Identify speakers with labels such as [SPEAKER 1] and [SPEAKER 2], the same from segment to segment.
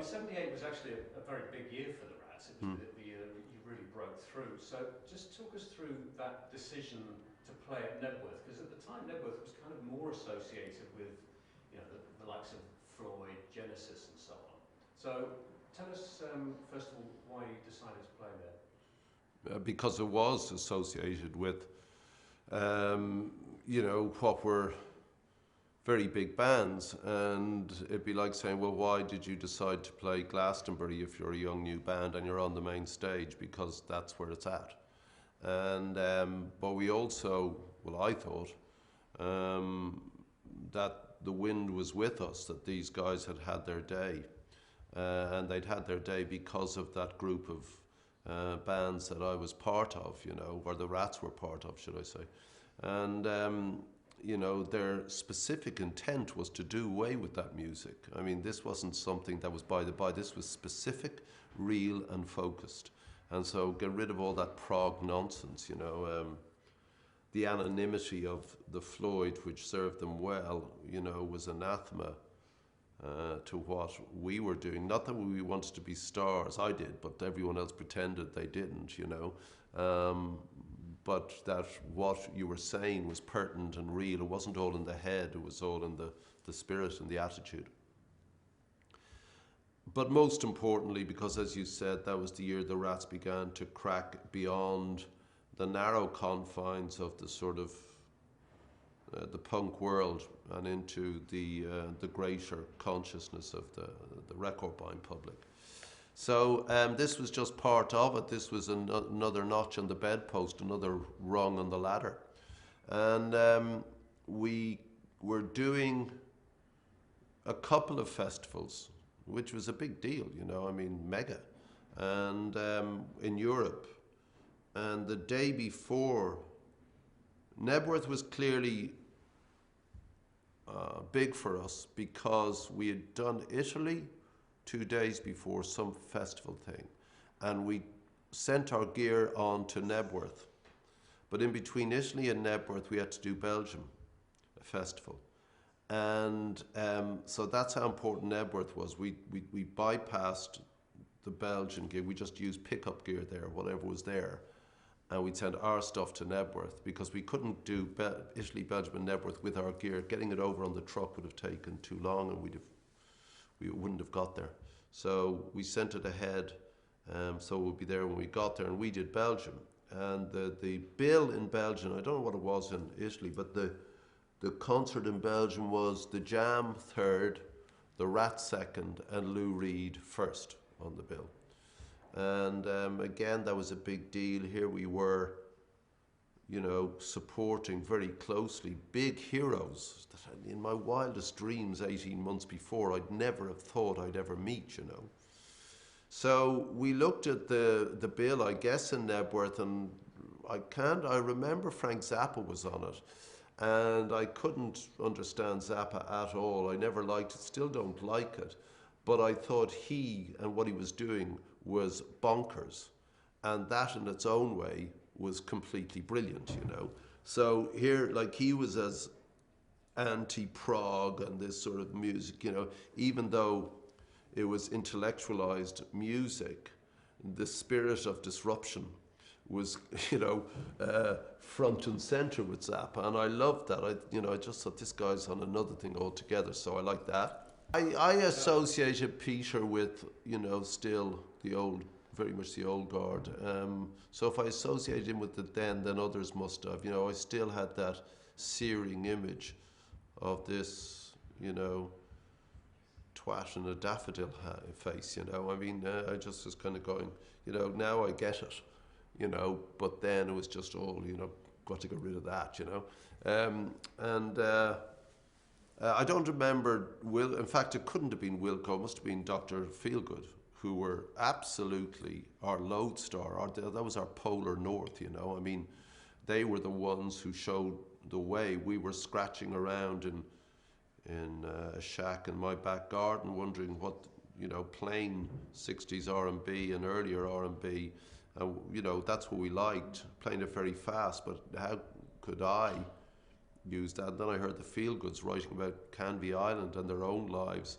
[SPEAKER 1] '78 was actually a very big year for the Rats. It was the year that you really broke through. So just talk us through that decision to play at Knebworth, because at the time Knebworth was kind of more associated with, the likes of Floyd, Genesis, and so on. So tell us first of all why you decided to play there.
[SPEAKER 2] Because it was associated with, what were very big bands, and it'd be like saying, well, why did you decide to play Glastonbury if you're a young new band and you're on the main stage? Because that's where it's at. And but we also, well, I thought that the wind was with us, that these guys had had their day, and they'd had their day because of that group of bands that I was part of, or the Rats were part of, should I say. And their specific intent was to do away with that music. I mean, this wasn't something that was by the by. This was specific, real, and focused. And so get rid of all that prog nonsense, the anonymity of the Floyd, which served them well, was anathema to what we were doing. Not that we wanted to be stars, I did, but everyone else pretended they didn't, but that what you were saying was pertinent and real. It wasn't all in the head, it was all in the spirit and the attitude. But most importantly, because as you said, that was the year the Rats began to crack beyond the narrow confines of the sort of the punk world and into the greater consciousness of the record buying public. So this was just part of it. This was another notch on the bedpost, another rung on the ladder. And we were doing a couple of festivals, which was a big deal, mega, and in Europe. And the day before, Knebworth was clearly big for us because we had done Italy 2 days before, some festival thing, and we sent our gear on to Knebworth. But in between Italy and Knebworth, we had to do Belgium, a festival. And so that's how important Knebworth was. We bypassed the Belgian gear. We just used pickup gear there, whatever was there. And we'd send our stuff to Knebworth because we couldn't do Italy, Belgium, and Knebworth with our gear. Getting it over on the truck would have taken too long, and we wouldn't have got there. So we sent it ahead, so we'd be there when we got there, and we did Belgium. And the bill in Belgium, I don't know what it was in Italy, but the concert in Belgium was the Jam third, the Rat second, and Lou Reed first on the bill. And again, that was a big deal. Here we were, supporting very closely big heroes that in my wildest dreams 18 months before I'd never have thought I'd ever meet, So we looked at the bill, I guess, in Knebworth, and I remember Frank Zappa was on it. And I couldn't understand Zappa at all. I never liked it, still don't like it. But I thought he and what he was doing was bonkers. And that in its own way was completely brilliant, So here, he was as anti-prog and this sort of music, even though it was intellectualized music, the spirit of disruption was, front and center with Zappa, and I loved that. I just thought this guy's on another thing altogether, so I like that. I associated Peter with, still the old, very much the old guard. So if I associated him with it then others must have. I still had that searing image of this, twat in a daffodil face, I just was kind of going, now I get it. But then it was just all, got to get rid of that, I don't remember in fact, it couldn't have been Wilco, it must have been Dr Feelgood, who were absolutely our lodestar. That was our polar north, they were the ones who showed the way. We were scratching around in a shack in my back garden, wondering what, plain 60s R&B and earlier R&B, that's what we liked, playing it very fast, but how could I use that? And then I heard the Feelgoods writing about Canvey Island and their own lives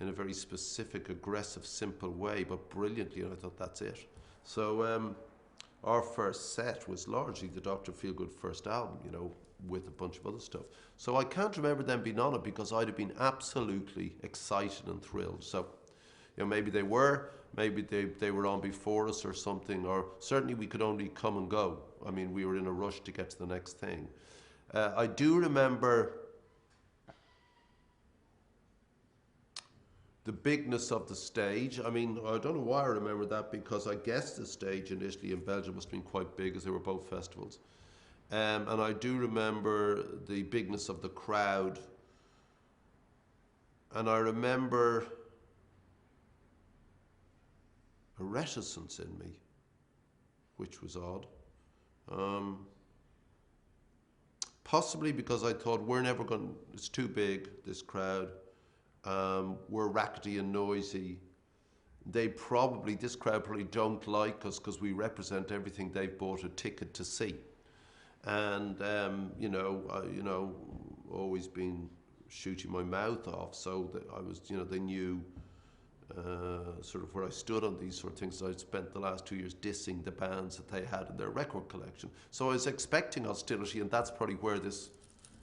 [SPEAKER 2] in a very specific, aggressive, simple way, but brilliantly, and I thought, that's it. So our first set was largely the Dr Feelgood first album, you know, with a bunch of other stuff. So I can't remember them being on it because I'd have been absolutely excited and thrilled. So, you know, maybe they were, maybe they were on before us or something, or certainly we could only come and go. I mean, we were in a rush to get to the next thing. I do remember the bigness of the stage. I mean, I don't know why I remember that, because I guess the stage initially in Belgium must have been quite big, as they were both festivals. And I do remember the bigness of the crowd. And I remember a reticence in me, which was odd. Possibly because I thought, we're never going, it's too big, this crowd. We're rackety and noisy. This crowd probably don't like us because we represent everything they've bought a ticket to see. And, always been shooting my mouth off, so that I was, they knew sort of where I stood on these sort of things. I'd spent the last 2 years dissing the bands that they had in their record collection. So I was expecting hostility, and that's probably where this,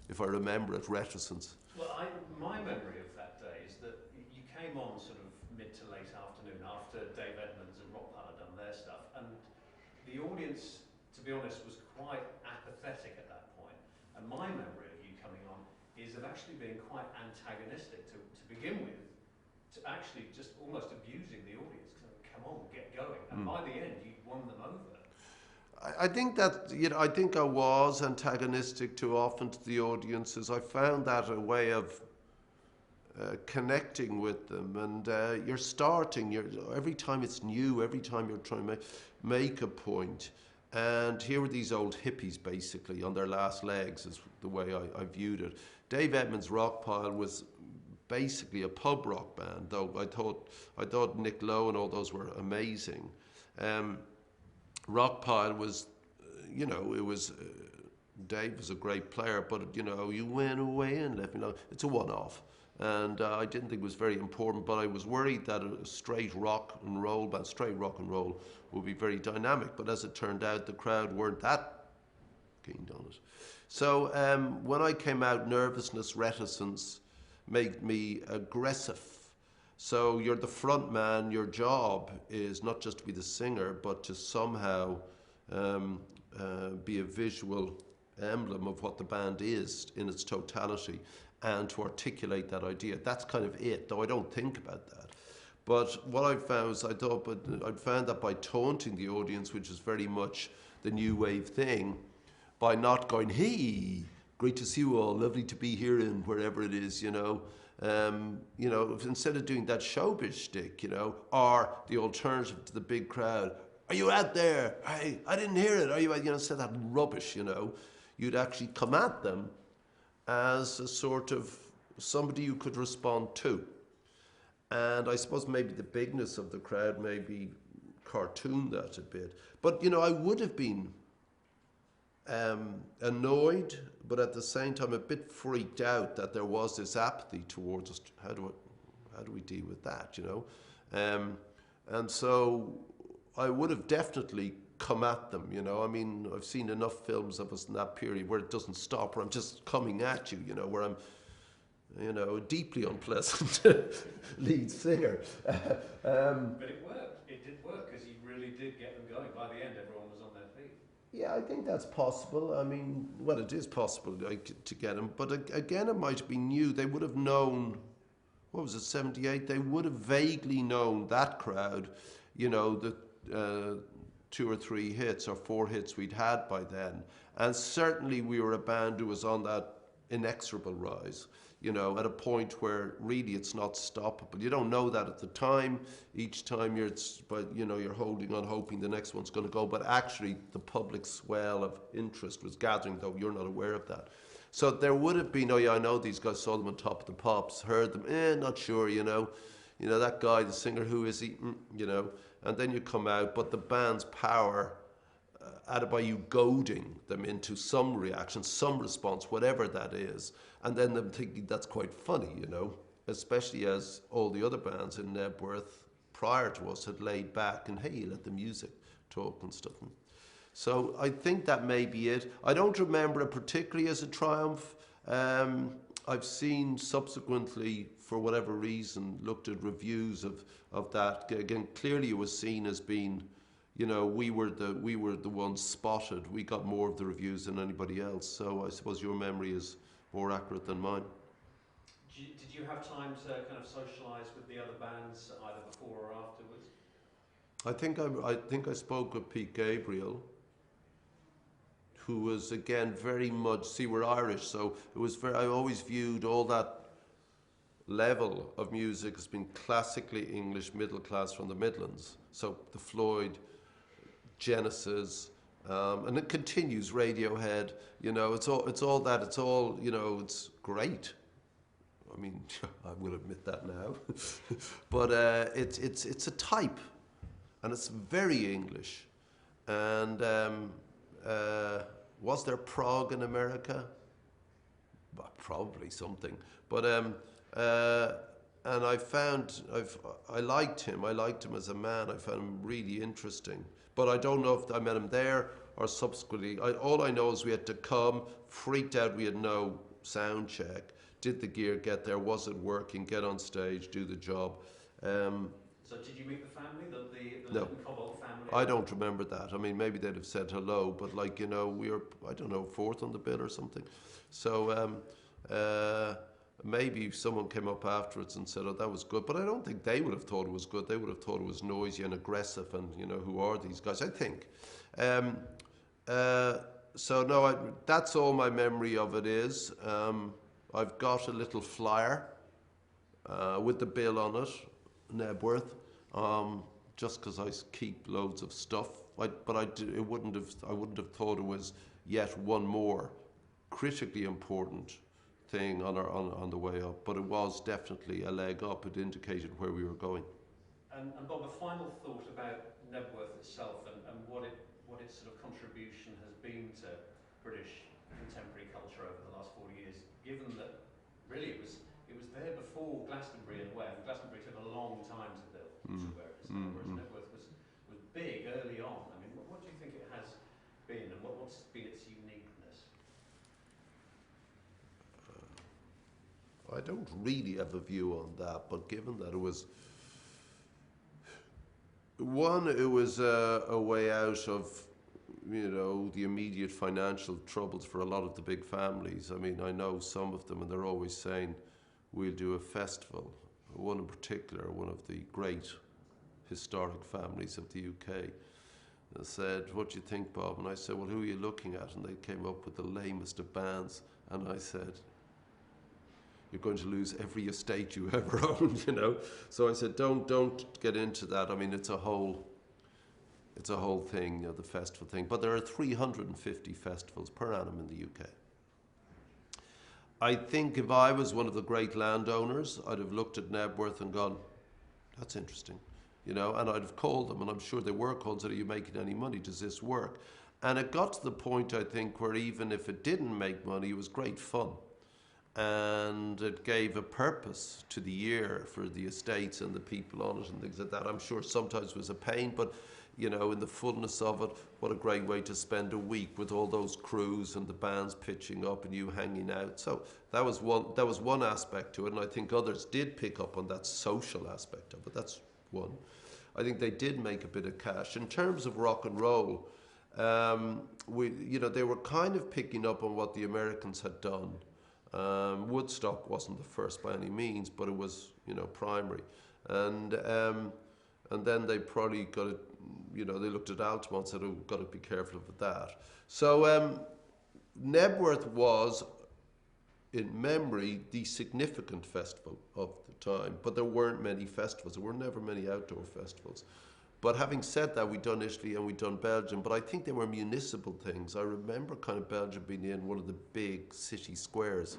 [SPEAKER 2] if I remember it, reticence.
[SPEAKER 1] Well, my memory of that day is that you came on sort of mid to late afternoon after Dave Edmunds and Rockpile had done their stuff, and the audience, to be honest, was quite apathetic at that point. And my memory of you coming on is of actually being quite antagonistic to begin with, to actually just almost abusing the audience. Come on, get going. And by the end, you won them over.
[SPEAKER 2] I think that, I think I was antagonistic too often to the audiences. I found that a way of connecting with them, and every time it's new, every time you're trying to make a point. And here were these old hippies basically on their last legs, is the way I viewed it. Dave Edmunds' Rockpile was basically a pub rock band, though I thought Nick Lowe and all those were amazing. Rockpile was, Dave was a great player, but you went away and left me alone. It's a one-off. And I didn't think it was very important, but I was worried that a straight rock and roll would be very dynamic. But as it turned out, the crowd weren't that keen on it. So when I came out, nervousness, reticence made me aggressive. So you're the front man, your job is not just to be the singer, but to somehow be a visual emblem of what the band is in its totality, and to articulate that idea. That's kind of it, though I don't think about that. But what I found was, I'd found that by taunting the audience, which is very much the new wave thing, by not going, hey, great to see you all, lovely to be here in wherever it is, instead of doing that showbiz shtick, or the alternative to the big crowd, are you out there? Hey, I didn't hear it. Are you, said that rubbish, you'd actually come at them as a sort of somebody you could respond to. And I suppose maybe the bigness of the crowd maybe cartooned that a bit. But, I would have been annoyed, but at the same time a bit freaked out that there was this apathy towards us. How do we deal with that, And so I would have definitely come at them, I mean, I've seen enough films of us in that period where it doesn't stop, where I'm just coming at you, where I'm, a deeply unpleasant lead singer.
[SPEAKER 1] But it worked. It did work, because you really did get them going. By the end, everyone was on their feet.
[SPEAKER 2] Yeah, I think that's possible. I mean, well, it is possible to get them. But again, it might have been new. They would have known, what was it, 78? They would have vaguely known, that crowd, the 2 or 3 hits or 4 hits we'd had by then. And certainly we were a band who was on that inexorable rise, at a point where really it's not stoppable. You don't know that at the time. Each time you're holding on, hoping the next one's going to go. But actually the public swell of interest was gathering, though you're not aware of that. So there would have been, I know these guys, saw them on Top of the Pops, heard them, not sure, that guy, the singer, who is he, and then you come out, but the band's power, added by you goading them into some reaction, some response, whatever that is, and then them thinking that's quite funny, especially as all the other bands in Knebworth prior to us had laid back and, hey, you let the music talk and stuff. So I think that may be it. I don't remember it particularly as a triumph. I've seen subsequently, for whatever reason, looked at reviews of that. Again, clearly it was seen as being, you know, we were the ones spotted. We got more of the reviews than anybody else. So I suppose your memory is more accurate than mine.
[SPEAKER 1] Did you have time to kind of socialise with the other bands either before or afterwards?
[SPEAKER 2] I think I spoke with Pete Gabriel, who was again very much, see, we're Irish, so it was very, I always viewed all that level of music as being classically English middle class from the Midlands. So the Floyd, Genesis, and it continues, Radiohead, you know, it's all that, it's all, you know, it's great. I mean, I will admit that now, but it's a type, and it's very English. And was there prog in America? Well, probably something. But and I liked him. I liked him as a man. I found him really interesting. But I don't know if I met him there or subsequently. All I know is we had to come, freaked out. We had no sound check. Did the gear get there? Was it working? Get on stage, do the job.
[SPEAKER 1] So did you meet the family, the
[SPEAKER 2] No.
[SPEAKER 1] Cobalt family?
[SPEAKER 2] I don't remember that. I mean, maybe they'd have said hello, but like, you know, we were, I don't know, fourth on the bill or something. So maybe someone came up afterwards and said, oh, that was good. But I don't think they would have thought it was good. They would have thought it was noisy and aggressive and, you know, who are these guys? I think. So no, that's all my memory of it is. I've got a little flyer with the bill on it, Knebworth, just because I keep loads of stuff. I wouldn't have thought it was yet one more critically important thing on the way up, but it was definitely a leg up. It indicated where we were going.
[SPEAKER 1] And Bob, a final thought about Knebworth itself and what its sort of contribution has been to British contemporary culture over the last 40 years, given that really it was there before Glastonbury in a way. I mean, Glastonbury took a long time to build, whereas Knebworth was big early on. I mean, what do you think it has been, and what's been its uniqueness?
[SPEAKER 2] I don't really have a view on that, but given that it was a way out of, you know, the immediate financial troubles for a lot of the big families. I mean, I know some of them, and they're always saying, we'll do a festival. One in particular, one of the great historic families of the UK, they said, what do you think, Bob? And I said, well, who are you looking at? And they came up with the lamest of bands. And I said, you're going to lose every estate you ever owned, you know? So I said, don't get into that. I mean, it's a whole thing, you know, the festival thing. But there are 350 festivals per annum in the UK. I think if I was one of the great landowners, I'd have looked at Knebworth and gone, that's interesting, you know, and I'd have called them, and I'm sure they were called and said, are you making any money? Does this work? And it got to the point, I think, where even if it didn't make money, it was great fun. And it gave a purpose to the year for the estates and the people on it and things like that. I'm sure sometimes it was a pain, but you know, in the fullness of it, what a great way to spend a week with all those crews and the bands pitching up and you hanging out. So that was one aspect to it, and I think others did pick up on that social aspect of it. That's one. I think they did make a bit of cash. In terms of rock and roll, they were kind of picking up on what the Americans had done. Woodstock wasn't the first by any means, but it was, you know, primary. And then they probably got it, you know, they looked at Altamont and said, oh, we've got to be careful of that. So Knebworth was, in memory, the significant festival of the time, but there weren't many festivals. There were never many outdoor festivals. But having said that, we'd done Italy and we'd done Belgium, but I think they were municipal things. I remember kind of Belgium being in one of the big city squares.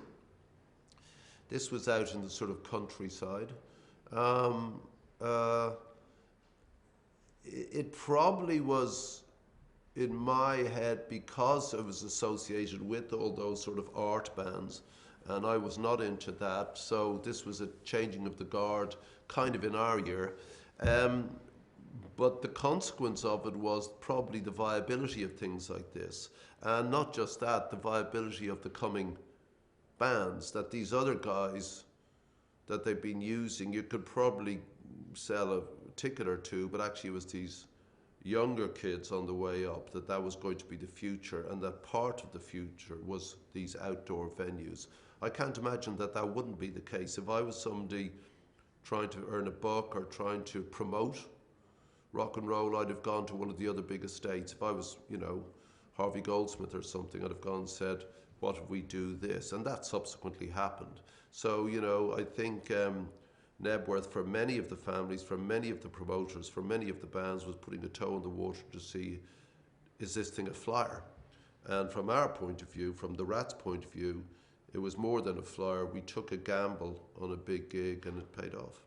[SPEAKER 2] This was out in the sort of countryside. It probably was, in my head, because it was associated with all those sort of art bands and I was not into that. So this was a changing of the guard, kind of in our year. But the consequence of it was probably the viability of things like this. And not just that, the viability of the coming bands, that these other guys that they've been using, you could probably sell a ticket or two, but actually it was these younger kids on the way up, that was going to be the future, and that part of the future was these outdoor venues. I can't imagine that wouldn't be the case. If I was somebody trying to earn a buck or trying to promote rock and roll, I'd have gone to one of the other big estates. If I was, Harvey Goldsmith or something, I'd have gone and said, what if we do this? And that subsequently happened. So, I think Knebworth, for many of the families, for many of the promoters, for many of the bands, was putting a toe in the water to see, is this thing a flyer? And from our point of view, from the Rats' point of view, it was more than a flyer. We took a gamble on a big gig and it paid off.